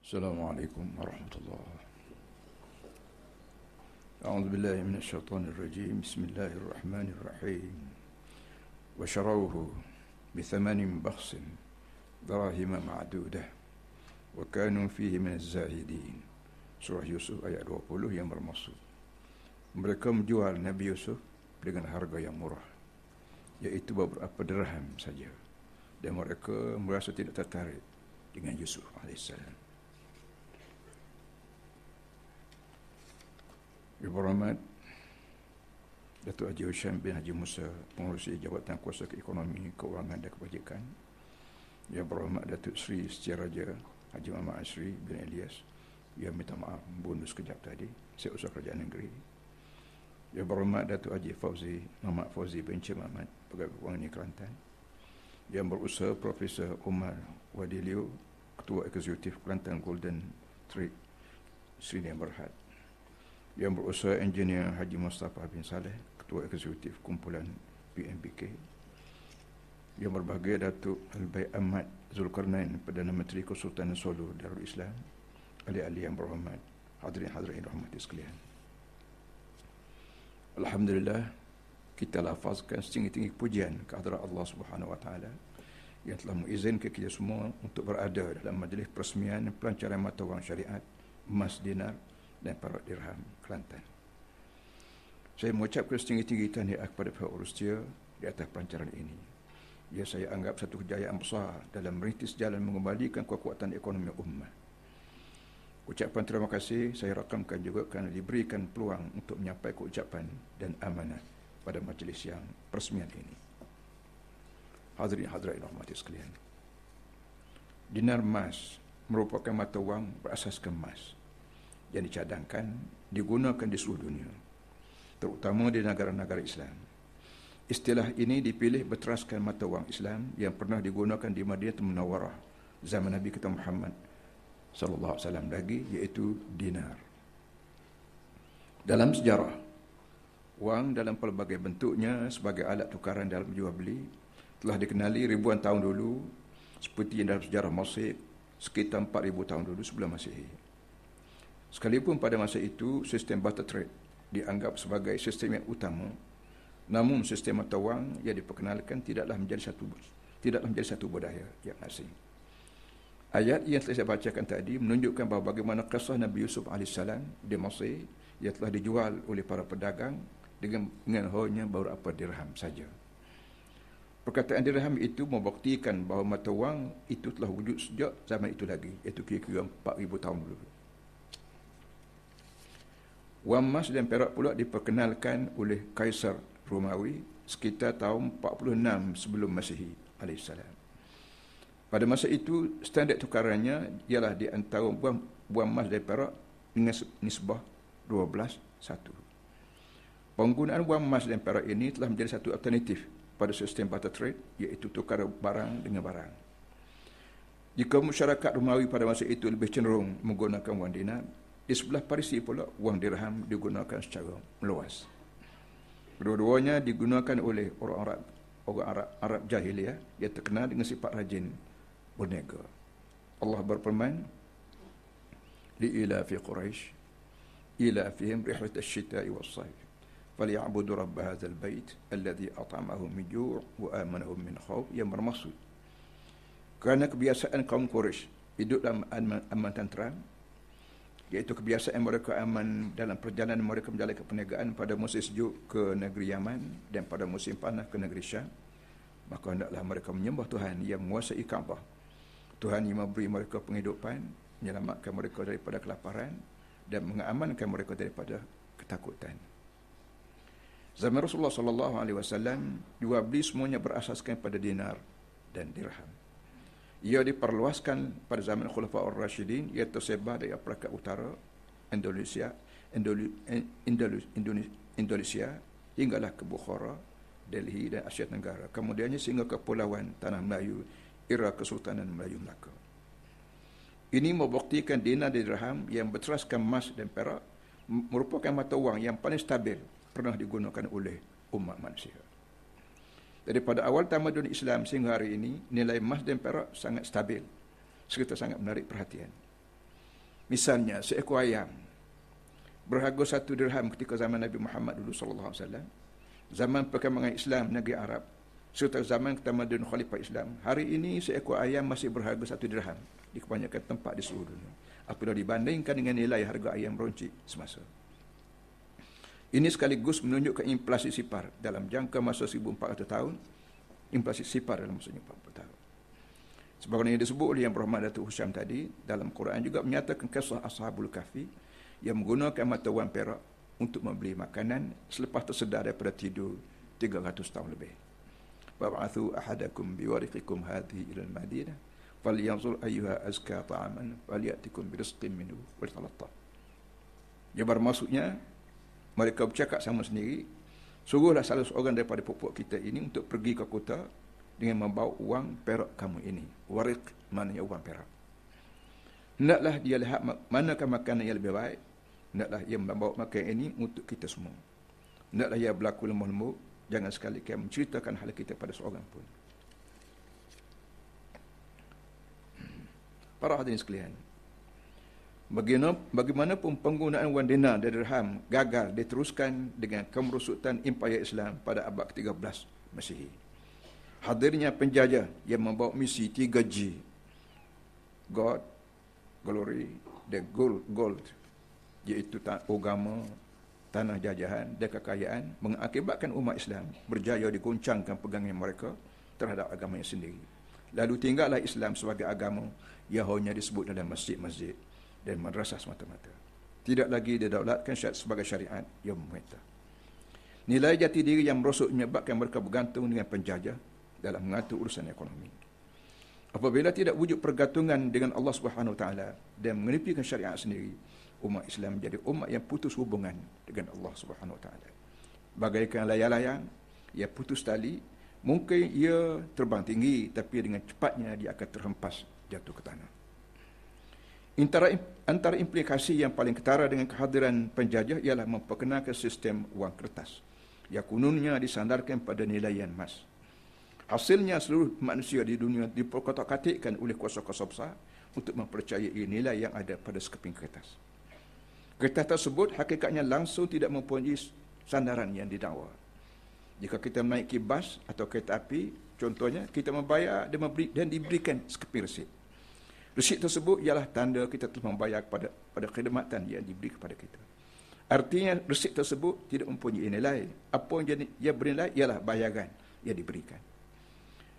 Assalamualaikum warahmatullahi. A'udzu billahi minasyaitonir rajim. Bismillahirrahmanirrahim. Wa sharawhu bi thamanin bakhsin darahima ma'dudah wa kanu fihi min az-zahidin. Surah Yusuf ayat 20 yang bermaksud mereka menjual Nabi Yusuf dengan harga yang murah, iaitu beberapa dirham saja, dan mereka merasa tidak tertarik dengan Yusuf alaihissalam. Ibu Rahmat Datuk Haji Husham bin Haji Musa, Pengerusi Jabatan Kuasa Ekonomi, Keuangan dan Kebajikan. Yang berhormat Datuk Seri Setiaraja Haji Muhammad Asri bin Elias, yang minta maaf bonus kejap tadi, Setiausaha Kerajaan Negeri. Yang berhormat Datuk Haji Muhammad Fauzi bin Encik Muhammad, Pegawai Kewangan Kelantan. Yang berusaha Profesor Umar Wadilio, Ketua Eksekutif Kelantan Golden Trade Seri Yang Berhad. Yang berusaha Engineer Haji Mustafa bin Saleh, Ketua Eksekutif Kumpulan PMBK. Yang berbahagia Datuk Al-Baik Ahmad Zulkarnain, Perdana Menteri Kesultanan Solo Darul Islam. Ahli-ahli yang berhormat, hadirin-hadirin rahmati sekalian. Alhamdulillah, kita lafazkan setinggi-tinggi pujian kehadrat Allah Subhanahu Wa Taala yang telah mengizinkan kita semua untuk berada dalam majlis peresmian pelancaran mata wang syariat emas dinar dan perak dirham Kelantan. Saya mengucapkan setinggi-tinggi tahniah kepada pihak Rustia di atas pelancaran ini. Ya, saya anggap satu kejayaan besar dalam merintis jalan mengembalikan kekuatan ekonomi ummah. Ucapan terima kasih saya rakamkan juga kerana diberikan peluang untuk menyampaikan ucapan dan amanah pada majlis yang peresmian ini. Hadirin hadirat rahmati sekalian. Dinar emas merupakan mata wang berasaskan emas yang dicadangkan digunakan di seluruh dunia, terutama di negara-negara Islam. Istilah ini dipilih berteraskan mata wang Islam yang pernah digunakan di Madinatul Munawwarah zaman Nabi kita Muhammad sallallahu alaihi wasallam lagi, iaitu dinar. Dalam sejarah, wang dalam pelbagai bentuknya sebagai alat tukaran dalam jual beli telah dikenali ribuan tahun dulu, seperti yang dalam sejarah Mesir sekitar 4000 tahun dulu sebelum Masihi. Sekalipun pada masa itu sistem barter trade dianggap sebagai sistem yang utama, namun sistem mata wang yang diperkenalkan tidaklah menjadi satu budaya yang asing. Ayat yang telah saya bacakan tadi menunjukkan bahawa bagaimana kisah Nabi Yusuf AS di Mesir yang telah dijual oleh para pedagang dengan hanya beberapa dirham saja. Perkataan dirham itu membuktikan bahawa mata wang itu telah wujud sejak zaman itu lagi, iaitu kira-kira 4000 tahun dulu. Wang emas dan perak pula diperkenalkan oleh Kaisar Romawi sekitar tahun 46 sebelum Masihi alaihissalam. Pada masa itu, standard tukarannya ialah di antara wang emas dan perak dengan nisbah 12:1. Penggunaan wang emas dan perak ini telah menjadi satu alternatif pada sistem barter trade, iaitu tukar barang dengan barang. Jika masyarakat Romawi pada masa itu lebih cenderung menggunakan wang dinar, di sebelah Parisi pula wang dirham digunakan secara meluas. Kedua-duanya digunakan oleh orang Arab jahiliyah yang terkenal dengan sifat rajin berniaga. Allah berfirman, li'ilafi Quraisy ilafihim rihlat asy-syita'i was-sayf falyabudu rabb hadzal bait alladhi at'amahum min ju' wa amanahum min khauf, yang bermaksud kerana kebiasaan kaum Quraisy hidup dalam aman tentram, iaitu kebiasaan mereka aman dalam perjalanan mereka menjalankan perniagaan pada musim sejuk ke negeri Yaman dan pada musim panas ke negeri Syam, maka hendaklah mereka menyembah Tuhan yang menguasai Kaabah, Tuhan yang memberi mereka penghidupan, menyelamatkan mereka daripada kelaparan dan mengamankan mereka daripada ketakutan. Zaman Rasulullah SAW, jual beli semuanya berasaskan pada dinar dan dirham. Ia diperluaskan pada zaman Khulafaur Rasyidin, ia tersebar dari Perakat Utara, Indonesia hinggalah ke Bukhara, Delhi dan Asia Tenggara. Kemudiannya sehingga ke Kepulauan Tanah Melayu, era Kesultanan Melayu Melaka. Ini membuktikan dinar dan dirham yang berteraskan emas dan perak merupakan mata wang yang paling stabil pernah digunakan oleh umat manusia. Daripada awal tamadun Islam sehingga hari ini, nilai emas dan perak sangat stabil serta sangat menarik perhatian. Misalnya, seekor ayam berharga 1 dirham ketika zaman Nabi Muhammad dulu sallallahu alaihi wasallam. Zaman perkembangan Islam negeri Arab, serta zaman ketamadun Khalifah Islam. Hari ini seekor ayam masih berharga 1 dirham di kebanyakan tempat di seluruh dunia. Apabila dibandingkan dengan nilai harga ayam runcit semasa. Ini sekaligus menunjukkan inflasi sifar dalam jangka masa 1400 tahun. Inflasi sifar dalam masa 40 tahun. Sebagaimana yang disebut oleh Yang Berhormat Datuk Husyam tadi, dalam Quran juga menyatakan kisah Ashabul Kahfi yang menggunakan mata wang perak untuk membeli makanan selepas tersedar daripada tidur 300 tahun lebih. Wab'athu ahadakum biwariqikum hadhihi ila al-Madinah falyanzur ayyuha azka ta'aman falyatikum birizqin minhu waltalattaf. Dia bermaksudnya mereka bercakap sama sendiri, suruhlah salah seorang daripada pokok kita ini untuk pergi ke kota dengan membawa wang perak kamu ini. Wariq maknanya wang perak. Hendaklah dia lihat manakah makanan yang lebih baik. Hendaklah ia membawa makanan ini untuk kita semua. Hendaklah ia berlaku lemah lembut. Jangan sekali-kali menceritakan hal kita pada seorang pun. Para hadirin sekalian, bagaimanapun penggunaan wang dinar dan dirham gagal diteruskan dengan kemerosotan Imperial Islam pada abad ke-13 Masihi. Hadirnya penjajah yang membawa misi 3G, God, Glory, dan Gold, iaitu agama, tanah jajahan dan kekayaan, mengakibatkan umat Islam berjaya digoncangkan pegangan mereka terhadap agamanya sendiri. Lalu tinggallah Islam sebagai agama yang hanya disebut dalam masjid-masjid dan madrasah semata-mata. Tidak lagi didaulatkan sebagai syariat yang memerintah. Nilai jati diri yang merosot menyebabkan mereka bergantung dengan penjajah dalam mengatur urusan ekonomi. Apabila tidak wujud pergantungan dengan Allah Subhanahu Wa Taala dan menepikan syariat sendiri, umat Islam menjadi umat yang putus hubungan dengan Allah Subhanahu Wa Taala. Bagaikan layang-layang, ia putus tali, mungkin ia terbang tinggi, tapi dengan cepatnya dia akan terhempas jatuh ke tanah. Antara implikasi yang paling ketara dengan kehadiran penjajah ialah memperkenalkan sistem wang kertas yang kononnya disandarkan pada nilaian emas. Hasilnya seluruh manusia di dunia diperkotak-katikkan oleh kuasa-kuasa besar untuk mempercayai nilai yang ada pada sekeping kertas. Kertas tersebut hakikatnya langsung tidak mempunyai sandaran yang didakwa. Jika kita menaiki bas atau kereta api, contohnya kita membayar dan diberikan sekeping resit. Resit tersebut ialah tanda kita telah membayar pada khidmatan yang diberi kepada kita. Artinya resit tersebut tidak mempunyai nilai. Apa yang bernilai ialah bayaran yang diberikan.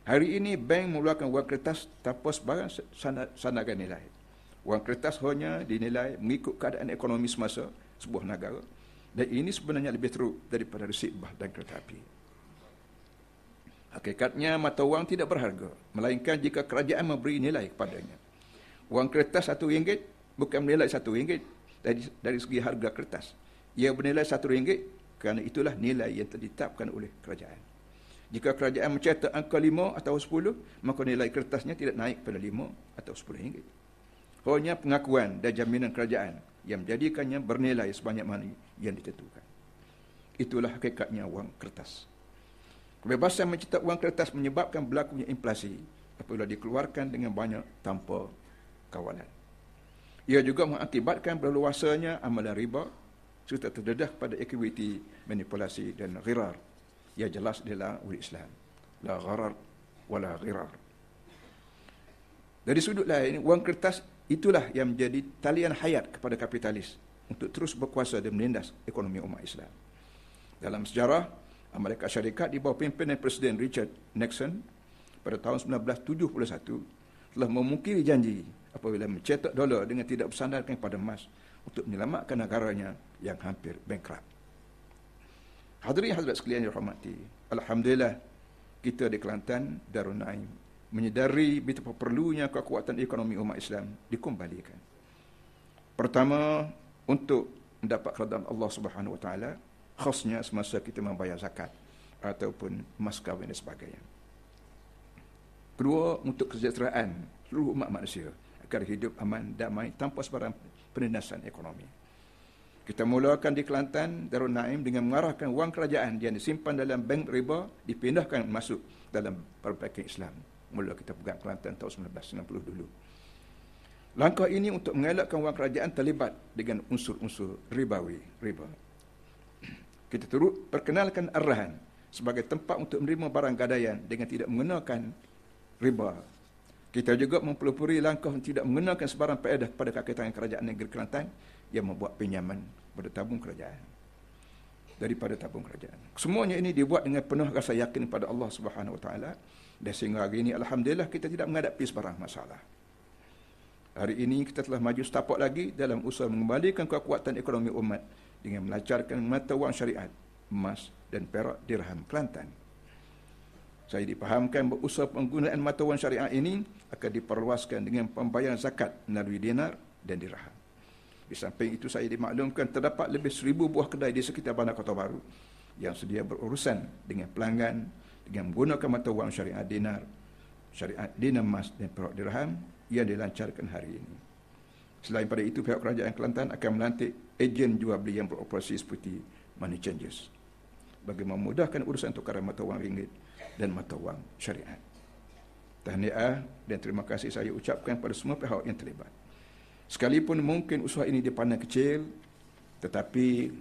Hari ini bank mengeluarkan wang kertas tanpa sebarang sandaran nilai. Wang kertas hanya dinilai mengikut keadaan ekonomi semasa sebuah negara, dan ini sebenarnya lebih teruk daripada resit bas dan kereta api. Hakikatnya mata wang tidak berharga, melainkan jika kerajaan memberi nilai kepadanya. Wang kertas RM1 bukan bernilai RM1 dari segi harga kertas. Ia bernilai RM1 kerana itulah nilai yang telah ditetapkan oleh kerajaan. Jika kerajaan mencetak angka 5 atau 10, maka nilai kertasnya tidak naik pada 5 atau RM10. Hanya pengakuan dan jaminan kerajaan yang menjadikannya bernilai sebanyak mana yang ditentukan. Itulah hakikatnya wang kertas. Kebebasan mencetak wang kertas menyebabkan berlakunya inflasi apabila dikeluarkan dengan banyak tanpa kawalan. Ia juga mengakibatkan berluasanya amalan riba serta terdedah pada aktiviti manipulasi dan ghirar. Ia jelas dilarang oleh Islam. La gharar wala ghirar. Dari sudut lain, wang kertas itulah yang menjadi talian hayat kepada kapitalis untuk terus berkuasa dan menindas ekonomi umat Islam. Dalam sejarah, Amerika Syarikat di bawah pimpinan Presiden Richard Nixon pada tahun 1971 telah memungkiri janji apabila mencetak dolar dengan tidak bersandarkan pada emas untuk menyelamatkan negaranya yang hampir bankrupt. Hadirin hadirat sekalian yang dirahmati, alhamdulillah kita di Kelantan Darul Naim menyedari betapa perlunya kekuatan ekonomi umat Islam dikembalikan. Pertama, untuk mendapat keridaan Allah Subhanahu Wa Taala, khasnya semasa kita membayar zakat ataupun mas kahwin dan sebagainya. Kedua, untuk kesejahteraan seluruh umat manusia agar hidup aman, damai tanpa sebarang penindasan ekonomi. Kita mulakan di Kelantan Darul Naim dengan mengarahkan wang kerajaan yang disimpan dalam bank riba dipindahkan masuk dalam perbankan Islam. Mula kita pegang Kelantan tahun 1990 dulu. Langkah ini untuk mengelakkan wang kerajaan terlibat dengan unsur-unsur riba. Kita turut perkenalkan arahan sebagai tempat untuk menerima barang gadaian dengan tidak mengenakan riba. Kita juga mempelopori langkah tidak mengenakan sebarang faedah kepada kaki tangan kerajaan negeri Kelantan yang membuat pinjaman pada tabung kerajaan daripada tabung kerajaan. Semuanya ini dibuat dengan penuh rasa yakin pada Allah Subhanahu Wa Taala, dan sehingga hari ini alhamdulillah kita tidak menghadapi sebarang masalah. Hari ini kita telah maju setapak lagi dalam usaha mengembalikan kekuatan ekonomi umat dengan melancarkan mata wang syariat, emas dan perak dirham Kelantan. Saya dipahamkan bahawa usaha penggunaan mata wang syariah ini akan diperluaskan dengan pembayaran zakat melalui dinar dan dirham. Di samping itu saya dimaklumkan terdapat lebih 1,000 buah kedai di sekitar Bandar Kota Baru yang sedia berurusan dengan pelanggan dengan menggunakan mata wang syariah dinar emas dan perak dirham yang dilancarkan hari ini. Selain pada itu, pihak kerajaan Kelantan akan melantik ejen jual beli yang beroperasi seperti money changers bagi memudahkan urusan tukaran mata wang ringgit dan mata wang syariat. Tahniah dan terima kasih saya ucapkan pada semua pihak yang terlibat. Sekalipun mungkin usaha ini dipandang kecil, tetapi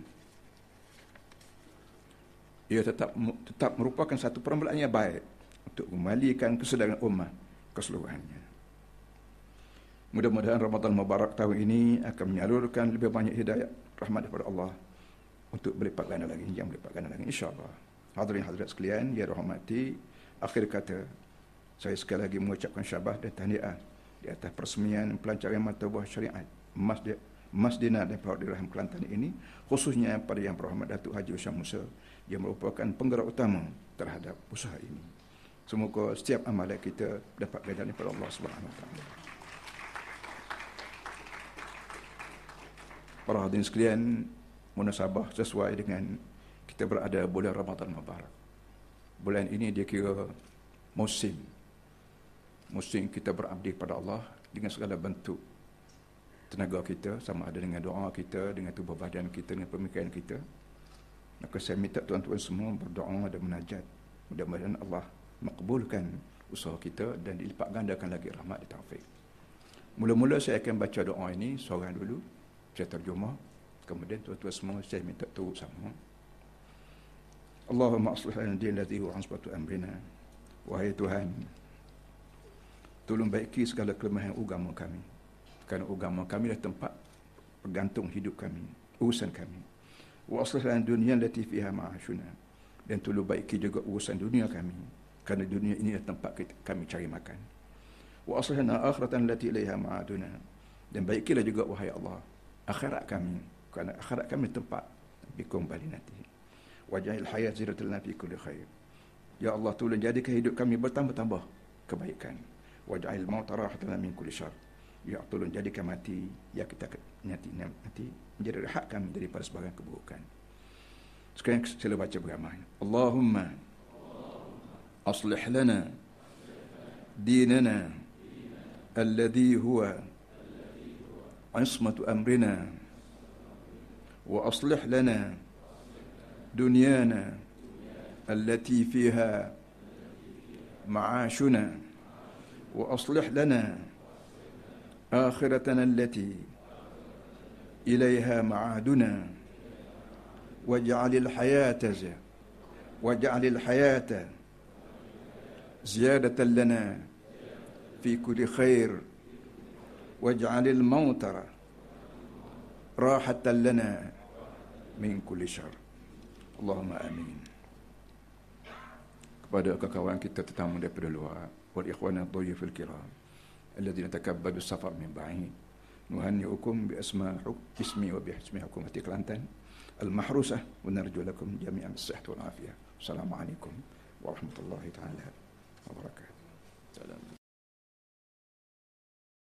ia tetap merupakan satu permulaan yang baik untuk kembalikan kesedaran ummah keseluruhannya. Mudah-mudahan Ramadan Mubarak tahun ini akan menyalurkan lebih banyak hidayah rahmat daripada Allah untuk berlipat ganda lagi, yang berlipat ganda lagi, insya-Allah. Hadirin hadirat sekalian, ya rahmati, akhir kata saya sekali lagi mengucapkan syabas dan tahniah di atas peresmian pelancaran mata wang syariat emas dinar dan perak dirham Kelantan ini, khususnya pada Yang Berhormat Datuk Haji Usman Musa yang merupakan penggerak utama terhadap usaha ini. Semoga setiap amalan kita dapat ganjaran daripada Allah Subhanahu Wa Taala. Para hadirin sekalian, munasabah sesuai dengan kita berada bulan Ramadan Mubarak. Bulan ini dia kira musim kita berabdi pada Allah dengan segala bentuk tenaga kita, sama ada dengan doa kita, dengan tubuh badan kita, dengan pemikiran kita. Maka saya minta tuan-tuan semua berdoa dan menajat. Mudah-mudahan Allah makbulkan usaha kita dan dilipat gandakan lagi rahmat dan taufik. Mula-mula saya akan baca doa ini seorang dulu, saya terjemah, kemudian tuan-tuan semua saya minta turut sama. Allahumma aslih lana din ladzi huwa asbatu amrina. Wahai Tuhan, tolong baiki segala kelemahan agama kami, kerana agama kami adalah tempat bergantung hidup kami, urusan kami. Wa aslih lana dunya allati fiha ma'ashuna, dan tolong baiki juga urusan dunia kami, kerana dunia ini adalah tempat kami cari makan. Wa aslih lana akhiratan allati ilaiha ma'aduna, dan baikilah juga wahai Allah akhirat kami, kerana akhirat kami tempat kembali nanti. Wajahil hayat ziratul lana fi kulli khair. Ya Allah, tolong jadikan hidup kami bertambah-tambah kebaikan. Wajahil maut rahatan min kulli syarr. Ya Allah, tolong jadikan mati ya kita nanti menjadi rehat kami daripada sebarang keburukan. Sekarang sila baca beramai. Allahumma aslih lana dinana alladhi huwa عصمة أمرنا وأصلح لنا دنيانا التي فيها معاشنا وأصلح لنا آخرتنا التي إليها معادنا واجعل الحياة زيادة لنا في كل خير واجعل الموت راحة لنا من كل شر. Allahumma amin. Kepada kawan kita tetamu daripada luar, wal ikhwan ad-dhuyufil kiram alladhina takabbalu as-safar min ba'id, nuhanni'ukum bi ismi wa bi ismi hukumati Kelantan al-mahrusah, wa narju lakum jami'an as-sihhat wal afiyah. Assalamualaikum warahmatullahi taala wabarakatuh. Salam.